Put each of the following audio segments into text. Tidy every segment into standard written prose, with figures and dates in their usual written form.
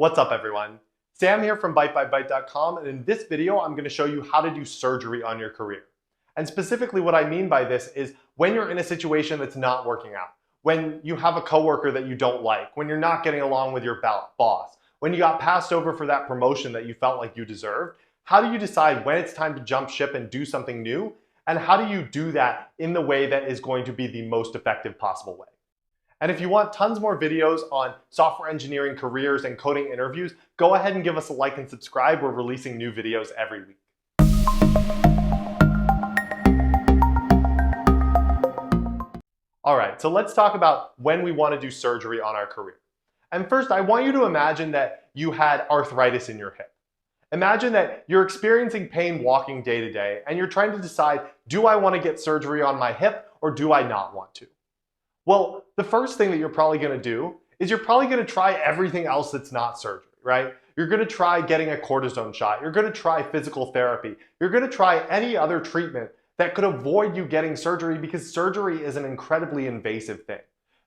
What's up, everyone? Sam here from BiteByBite.com, and in this video I'm going to show you how to do surgery on your career. And specifically what I mean by this is when you're in a situation that's not working out, when you have a coworker that you don't like, when you're not getting along with your boss, when you got passed over for that promotion that you felt like you deserved, how do you decide when it's time to jump ship and do something new? And how do you do that in the way that is going to be the most effective possible way? And if you want tons more videos on software engineering careers and coding interviews, go ahead and give us a like and subscribe. We're releasing new videos every week. All right, so let's talk about when we want to do surgery on our career. And first, I want you to imagine that you had arthritis in your hip. Imagine that you're experiencing pain walking day to day, and you're trying to decide, do I want to get surgery on my hip or do I not want to? Well, the first thing that you're probably going to do is you're probably going to try everything else that's not surgery, right? You're going to try getting a cortisone shot. You're going to try physical therapy. You're going to try any other treatment that could avoid you getting surgery because surgery is an incredibly invasive thing.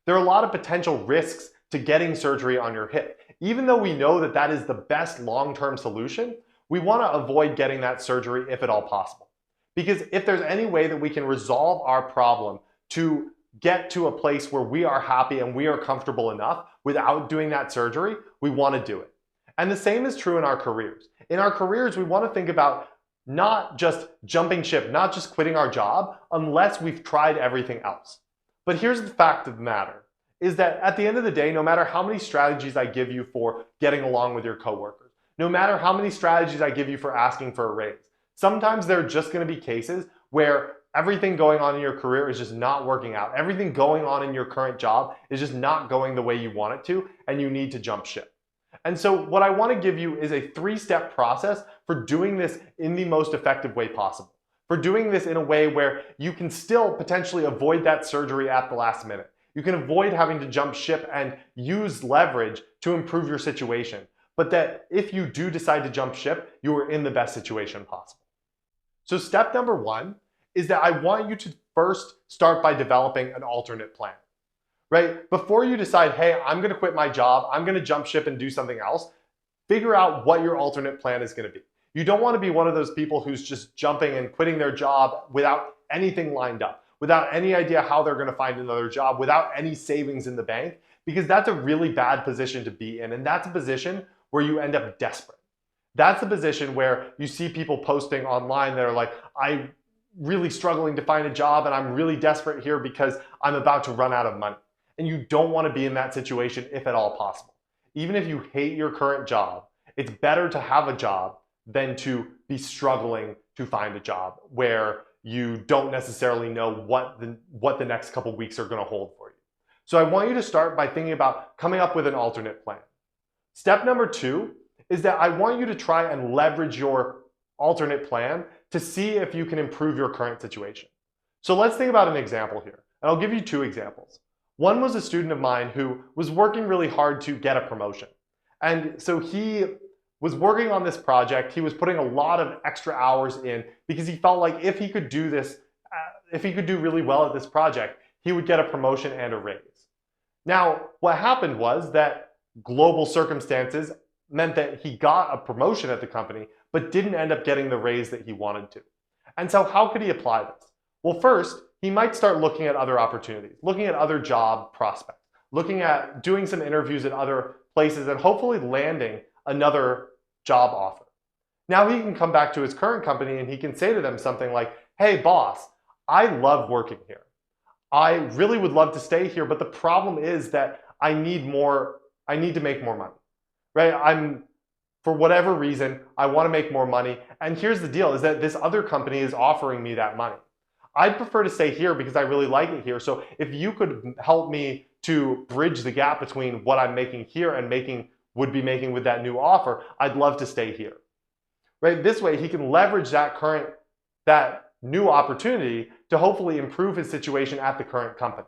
There are a lot of potential risks to getting surgery on your hip. Even though we know that that is the best long-term solution, we want to avoid getting that surgery if at all possible. Because if there's any way that we can resolve our problem to get to a place where we are happy and we are comfortable enough without doing that surgery, we want to do it. And the same is true in our careers. In our careers, we want to think about not just jumping ship, not just quitting our job, unless we've tried everything else. But here's the fact of the matter, is that at the end of the day, no matter how many strategies I give you for getting along with your coworkers, no matter how many strategies I give you for asking for a raise, sometimes there are just going to be cases where everything going on in your career is just not working out. Everything going on in your current job is just not going the way you want it to, and you need to jump ship. And so what I want to give you is a 3-step process for doing this in the most effective way possible. For doing this in a way where you can still potentially avoid that surgery at the last minute. You can avoid having to jump ship and use leverage to improve your situation. But that if you do decide to jump ship, you are in the best situation possible. So step number 1 is that I want you to first start by developing an alternate plan, right? Before you decide, hey, I'm gonna quit my job, I'm gonna jump ship and do something else, figure out what your alternate plan is gonna be. You don't wanna be one of those people who's just jumping and quitting their job without anything lined up, without any idea how they're gonna find another job, without any savings in the bank, because that's a really bad position to be in, and that's a position where you end up desperate. That's a position where you see people posting online that are like, I'm really struggling to find a job and I'm really desperate here because I'm about to run out of money. And you don't want to be in that situation if at all possible. Even if you hate your current job, it's better to have a job than to be struggling to find a job where you don't necessarily know what the next couple weeks are going to hold for you. So I want you to start by thinking about coming up with an alternate plan. Step number 2 is that I want you to try and leverage your alternate plan to see if you can improve your current situation. So let's think about an example here. And I'll give you 2 examples. One was a student of mine who was working really hard to get a promotion. And so he was working on this project. He was putting a lot of extra hours in because he felt like if he could do this, if he could do really well at this project, he would get a promotion and a raise. Now, what happened was that global circumstances meant that he got a promotion at the company, but didn't end up getting the raise that he wanted to. And so how could he apply this? Well, first, he might start looking at other opportunities, looking at other job prospects, looking at doing some interviews at other places and hopefully landing another job offer. Now he can come back to his current company and he can say to them something like, hey boss, I love working here. I really would love to stay here, but the problem is that I need to make more money. Right? For whatever reason, I want to make more money. And here's the deal, is that this other company is offering me that money. I'd prefer to stay here because I really like it here. So if you could help me to bridge the gap between what I'm making here and would be making with that new offer, I'd love to stay here. Right? This way he can leverage that new opportunity to hopefully improve his situation at the current company.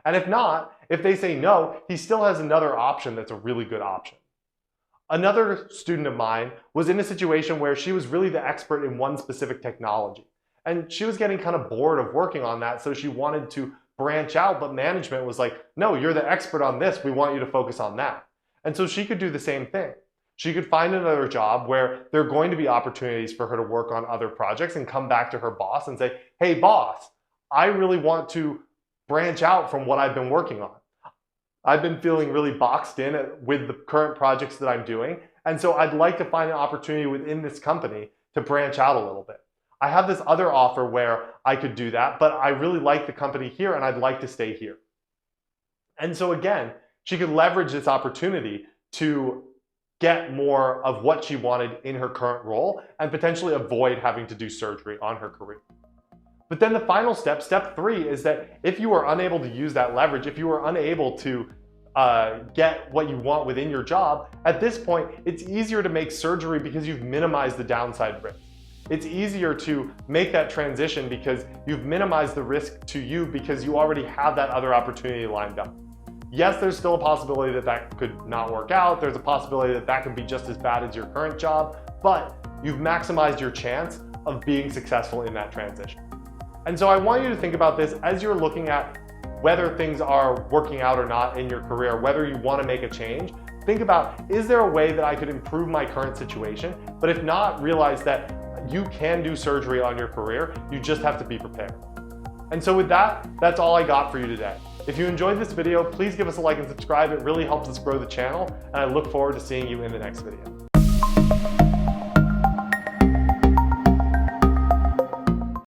And if not, if they say no, he still has another option that's a really good option. Another student of mine was in a situation where she was really the expert in one specific technology. And she was getting kind of bored of working on that, so she wanted to branch out, but management was like, no, you're the expert on this, we want you to focus on that. And so she could do the same thing. She could find another job where there are going to be opportunities for her to work on other projects and come back to her boss and say, hey boss, I really want to branch out from what I've been working on. I've been feeling really boxed in with the current projects that I'm doing. And so I'd like to find an opportunity within this company to branch out a little bit. I have this other offer where I could do that, but I really like the company here and I'd like to stay here. And so again, she could leverage this opportunity to get more of what she wanted in her current role and potentially avoid having to do surgery on her career. But then the final step, step 3, is that if you are unable to use that leverage, if you are unable to get what you want within your job, at this point, it's easier to make surgery because you've minimized the downside risk. It's easier to make that transition because you've minimized the risk to you because you already have that other opportunity lined up. Yes, there's still a possibility that that could not work out. There's a possibility that that can be just as bad as your current job, but you've maximized your chance of being successful in that transition. And so I want you to think about this as you're looking at whether things are working out or not in your career, whether you want to make a change. Think about, is there a way that I could improve my current situation? But if not, realize that you can do surgery on your career. You just have to be prepared. And so with that, that's all I got for you today. If you enjoyed this video, please give us a like and subscribe. It really helps us grow the channel, and I look forward to seeing you in the next video.